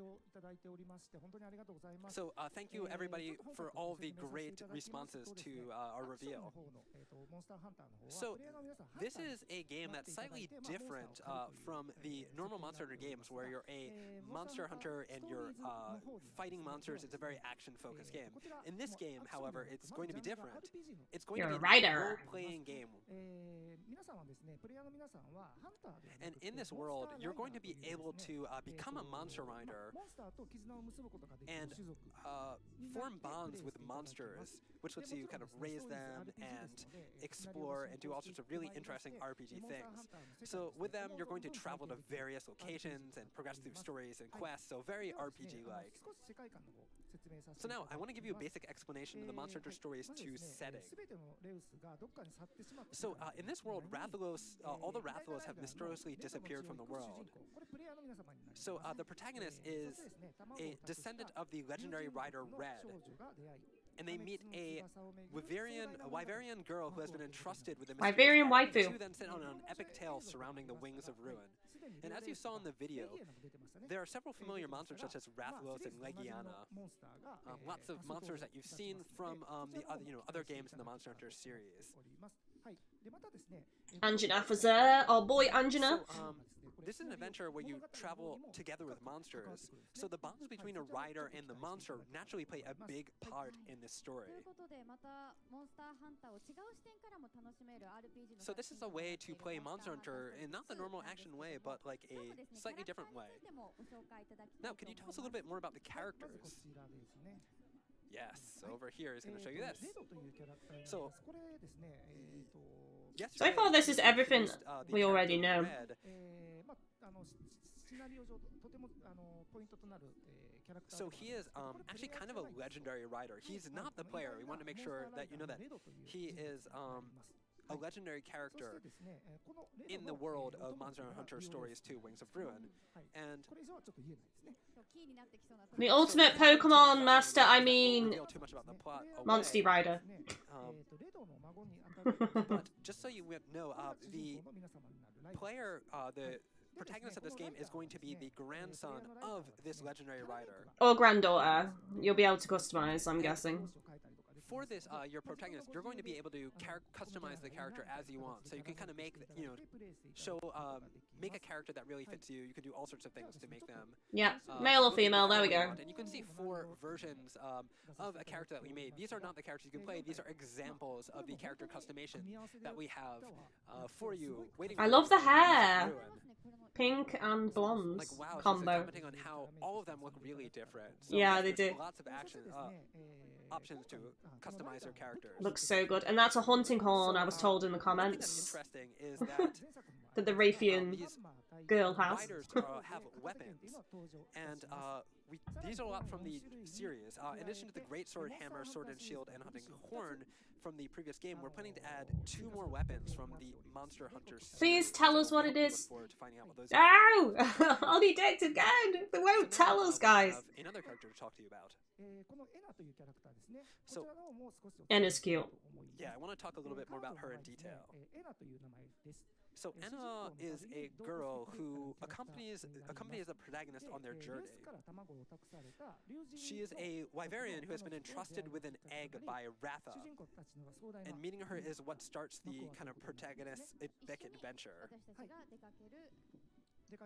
So, thank you everybody for all the great responses to our reveal. So, this is a game that's slightly different from the normal Monster Hunter games where you're a monster hunter and you're fighting monsters. It's a very action-focused game. In this game, however, it's going to be different. It's going to be a role-playing game. And in this world, you're going to be able to become a monster rider and form bonds with monsters, which lets you kind of raise them and explore and do all sorts of really interesting RPG things. So with them, you're going to travel to various locations and progress through stories and quests, so very RPG-like. So now, I want to give you a basic explanation of the Monster Hunter Stories 2 setting. So, in this world, Rathalos, all the Rathalos have mysteriously disappeared from the world. So, the protagonist is a descendant of the legendary rider Red, and they meet a Wyverian girl who has been entrusted with the Wyverian waifu. To then sent on an epic tale surrounding the Wings of Ruin. And as you saw in the video, there are several familiar monsters such as Rathalos and Legiana. Lots of monsters that you've seen from the other games in the Monster Hunter series. Anjanath was there. Oh boy, Anjanath. So, this is an adventure where you travel together with monsters, so the bonds between a rider and the monster naturally play a big part in this story. So this is a way to play Monster Hunter in not the normal action way, but like a slightly different way. Now, can you tell us a little bit more about the characters? Yes, over here is going to show you this. So, so far this is everything we already know. So he is actually kind of a legendary rider. He's not the player. We want to make sure that you know that he is a legendary character in the world of Monster Hunter Stories 2, Wings of Ruin. And the ultimate Pokemon master, I mean, Monster Rider. But just so you know, the player, the protagonist of this game is going to be the grandson of this legendary rider. Or granddaughter. You'll be able to customize, I'm guessing. For this, your protagonist, you're going to be able to customize the character as you want. So you can kind of make, make a character that really fits you. You can do all sorts of things to make them. Yeah, male or female, there we go. And you can see 4 versions of a character that we made. These are not the characters you can play. These are examples of the character customization that we have for you. I love the hair. Pink and blonde combo. Commenting on how all of them look really different. So yeah, they do. Lots of options to customize your characters. Looks so good. And that's a hunting horn, I was told in the comments. Interesting is that that the Raytheon girl has. Riders have weapons, and these are a lot from the series. In addition to the Great Sword, Hammer, Sword and Shield, and Hunting Horn from the previous game, we're planning to add 2 more weapons from the Monster Hunter series. Please tell us what it is. Look forward to finding out what those Ow! I'll be decked again! They won't tell us, guys! Another character to talk to you about. So, Enna's cute. Yeah, I want to talk a little bit more about her in detail. So Enna is a girl who accompanies the protagonist on their journey. She is a Wyverian who has been entrusted with an egg by Ratha, and meeting her is what starts the kind of protagonist's epic adventure.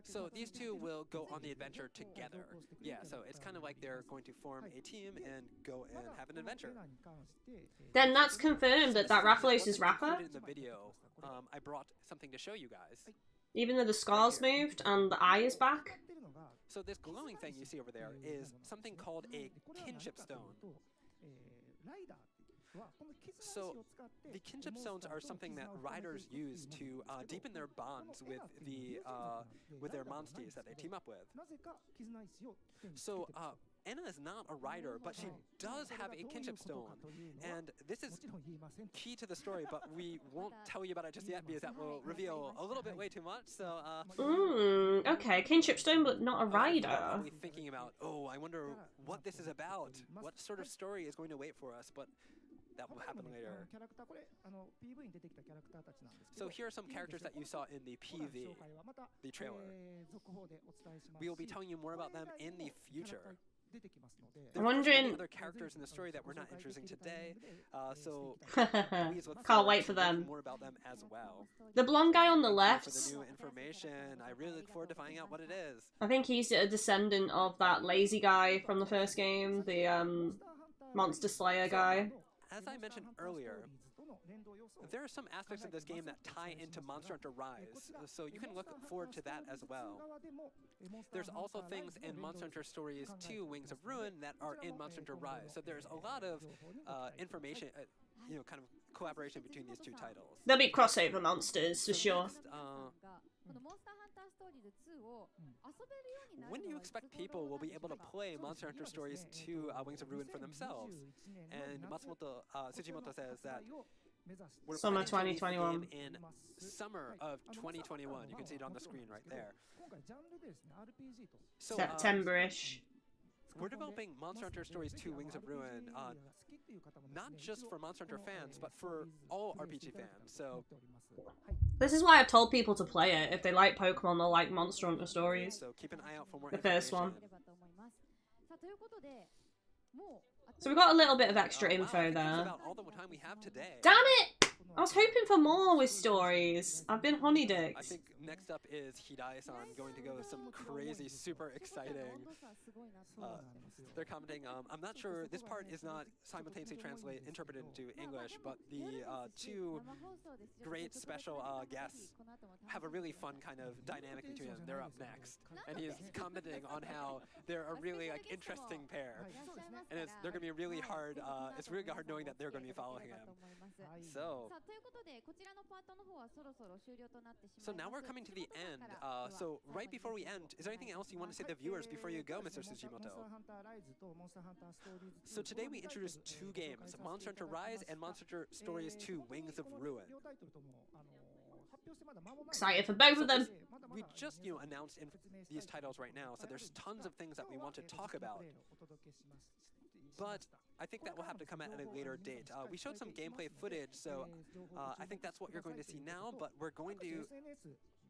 So these two will go on the adventure together. Yeah, so it's kind of like they're going to form a team and go and have an adventure. Then that's confirmed that Rathalos is Rappa? In the video, I brought something to show you guys. Even though the scars moved and the eye is back? So this glowing thing you see over there is something called a kinship stone. So the kinship stones are something that riders use to deepen their bonds with their monsties that they team up with. So Anna is not a rider, but she does have a kinship stone, and this is key to the story, but we won't tell you about it just yet because that will reveal a little bit way too much. So okay, kinship stone, but not a rider. You're probably thinking about, oh, I wonder what this is about. What sort of story is going to wait for us? But that will happen later. So here are some characters that you saw in the PV, the trailer. We will be telling you more about them in the future. I'm wondering other characters in the story that we're not introducing today, so please look can't wait for them. More about them as well. The blonde guy on the left. For the new information, I really look forward to finding out what it is. I think he's a descendant of that lazy guy from the first game, the Monster Slayer guy. As I mentioned earlier, there are some aspects of this game that tie into Monster Hunter Rise, so you can look forward to that as well. There's also things in Monster Hunter Stories 2, Wings of Ruin, that are in Monster Hunter Rise, so there's a lot of information, kind of collaboration between these two titles. There'll be crossover monsters, for sure. Next, when do you expect people will be able to play Monster Hunter Stories 2, Wings of Ruin for themselves? And Tsujimoto says that we're summer planning to 2021. release the game in summer of 2021. You can see it on the screen right there. So, September-ish. we're developing Monster Hunter Stories 2 Wings of Ruin, not just for Monster Hunter fans, but for all RPG fans. So This is why I've told people to play it. If they like Pokemon, they'll like Monster Hunter Stories. So keep an eye out for more The first one. information. So we've got a little bit of extra Wow, I info think that's there. about all the time we have today. Damn it! I was hoping for more with stories. I've been I honeydicked. think next up is Hirai-san going to go with some crazy, super exciting. They're commenting. I'm not sure. This part is not simultaneously interpreted into English, but the two great special guests have a really fun kind of dynamic between them. They're up next, and he's commenting on how they're a really interesting pair, and they're going to be really hard. It's really hard knowing that they're going to be following him. So now we're coming to the end. So right before we end, is there anything else you want to say to the viewers before you go, Mr. Tsujimoto? So today we introduced two games, Monster Hunter Rise and Monster Hunter Stories 2 Wings of Ruin. Excited for both of them. We just announced these titles right now, so there's tons of things that we want to talk about. But I think that will have to come out at a later date. We showed some gameplay footage, so I think that's what you're going to see now, but we're going to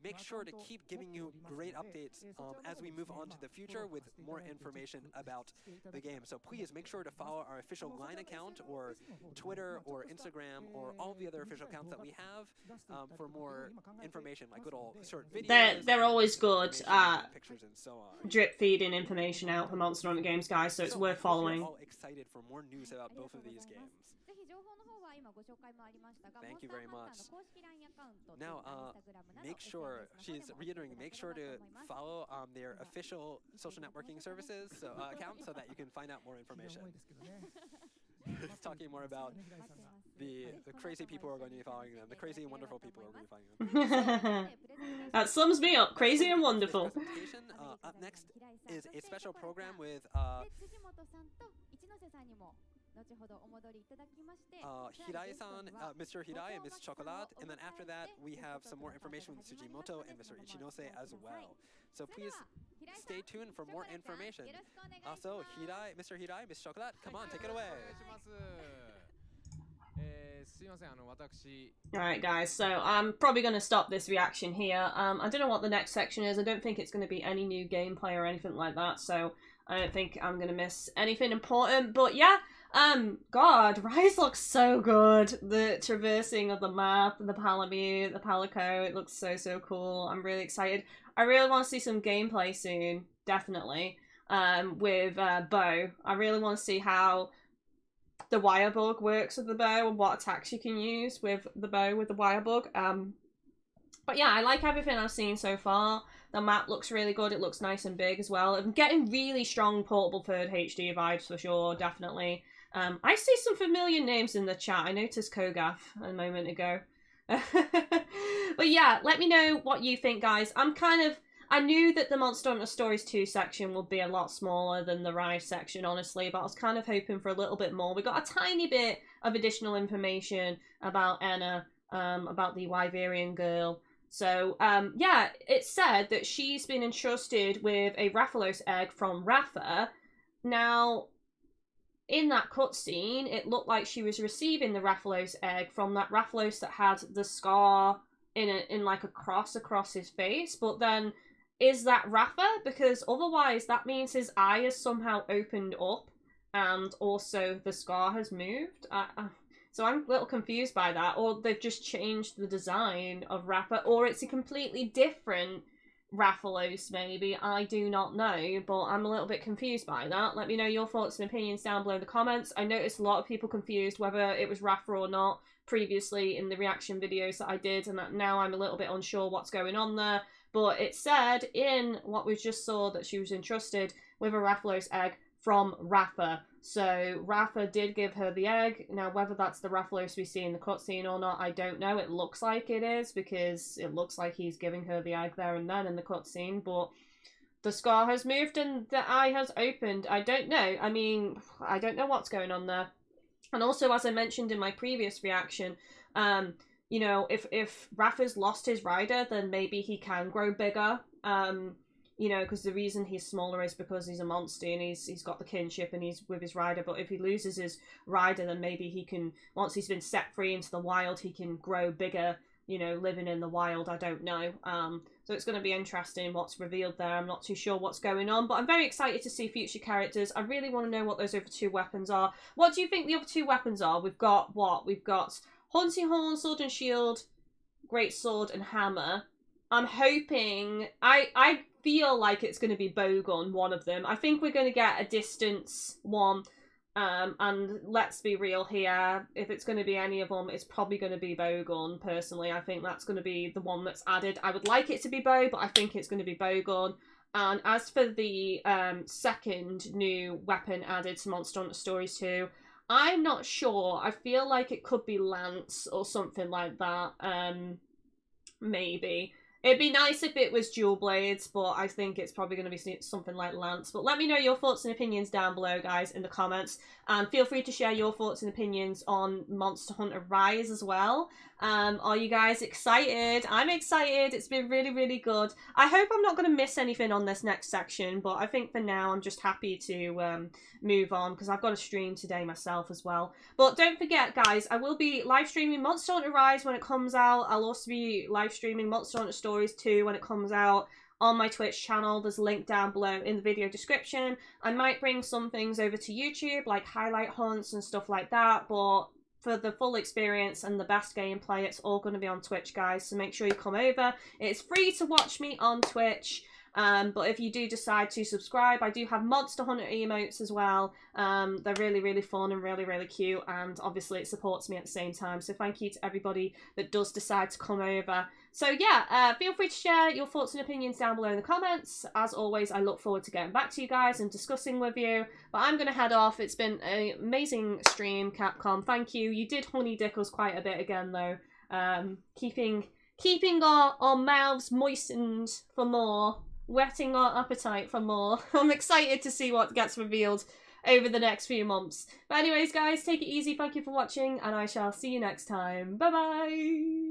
make sure to keep giving you great updates as we move on to the future with more information about the game. So please make sure to follow our official Line account or Twitter or Instagram or all the other official accounts that we have for more information, like little short videos. They're always good at pictures and so on. drip feeding information out for Monster Hunter games, guys, so it's worth following. We're all excited for more news about both of these games. Thank you very much. Now, make sure, she's reiterating, make sure to follow their official social networking services account so that you can find out more information. It's talking more about the crazy people who are going to be following them, the crazy and wonderful people who are going to be following them. That sums me up, crazy and wonderful. Up next is a special program with Hirai-san, Mr. Hirai and Ms. Chocolate, and then after that we have some more information with Tsujimoto and Mr. Ichinose as well. So please stay tuned for more information. So Mr. Hirai, Ms. Chocolate, come on, take it away. Alright guys, so I'm probably going to stop this reaction here. I don't know what the next section is. I don't think it's going to be any new gameplay or anything like that, so I don't think I'm going to miss anything important. But yeah, God, Rise looks so good. The traversing of the map, the Palamute, the Palico, it looks so cool. I'm really excited. I really want to see some gameplay soon, definitely, with bow. I really want to see how the wire bug works with the bow and what attacks you can use with the bow with the wire bug. But yeah, I like everything I've seen so far. The map looks really good. It looks nice and big as well. I'm getting really strong portable third HD vibes for sure, definitely. I see some familiar names in the chat. I noticed Kogath a moment ago. But yeah, let me know what you think, guys. I knew that the Monster Hunter Stories 2 section would be a lot smaller than the Rise section, honestly, but I was kind of hoping for a little bit more. We got a tiny bit of additional information about Enna, about the Wyverian girl. So, yeah, it said that she's been entrusted with a Rathalos egg from Ratha. Now, in that cutscene, it looked like she was receiving the Rathalos egg from that Rathalos that had the scar in like a cross across his face, but then is that Ratha? Because otherwise that means his eye has somehow opened up and also the scar has moved. So I'm a little confused by that. Or they've just changed the design of Ratha, or it's a completely different Rathalos maybe. I do not know, but I'm a little bit confused by that. Let me know your thoughts and opinions down below in the comments. I noticed a lot of people confused whether it was Ratha or not previously in the reaction videos that I did, and that now I'm a little bit unsure what's going on there. But it said in what we just saw that she was entrusted with a Rathalos egg from Ratha. So Ratha did give her the egg. Now, whether that's the Rathalos we see in the cutscene or not, I don't know. It looks like it is, because it looks like he's giving her the egg there and then in the cutscene. But the scar has moved and the eye has opened. I don't know. I mean, I don't know what's going on there. And also, as I mentioned in my previous reaction, you know, if Ratha's lost his rider, then maybe he can grow bigger. You know, because the reason he's smaller is because he's a monster and he's got the kinship and he's with his rider. But if he loses his rider, then maybe he can, once he's been set free into the wild, he can grow bigger, you know, living in the wild. I don't know. So it's going to be interesting what's revealed there. I'm not too sure what's going on, but I'm very excited to see future characters. I really want to know what those other two weapons are. What do you think the other two weapons are? We've got what? We've got Hunting Horn, Sword and Shield, Great Sword and Hammer. I'm hoping, I feel like it's going to be Bowgun, one of them. I think we're going to get a distance one, and let's be real here, if it's going to be any of them, it's probably going to be Bowgun, personally. I think that's going to be the one that's added. I would like it to be Bow, but I think it's going to be Bowgun. And as for the second new weapon added to Monster Hunter Stories 2, I'm not sure. I feel like it could be Lance or something like that, maybe. It'd be nice if it was dual blades, but I think it's probably going to be something like Lance. But let me know your thoughts and opinions down below, guys, in the comments. And feel free to share your thoughts and opinions on Monster Hunter Rise as well. Are you guys excited? I'm excited. It's been really, really good. I hope I'm not going to miss anything on this next section, but I think for now I'm just happy to move on, because I've got a stream today myself as well. But don't forget, guys, I will be live streaming Monster Hunter Rise when it comes out. I'll also be live streaming Monster Hunter Stories 2 when it comes out on my Twitch channel. There's a link down below in the video description. I might bring some things over to YouTube, like highlight hunts and stuff like that, but for the full experience and the best gameplay, it's all going to be on Twitch, guys, so make sure you come over. It's free to watch me on Twitch. But if you do decide to subscribe, I do have Monster Hunter emotes as well. They're really, really fun and really, really cute, and obviously it supports me at the same time. So thank you to everybody that does decide to come over. So yeah, feel free to share your thoughts and opinions down below in the comments. As always, I look forward to getting back to you guys and discussing with you. But I'm going to head off. It's been an amazing stream, Capcom. Thank you. You did honey dick us quite a bit again, though. Keeping our mouths moistened for more. Whetting our appetite for more. I'm excited to see what gets revealed over the next few months. But anyways, guys, take it easy. Thank you for watching, and I shall see you next time. Bye-bye!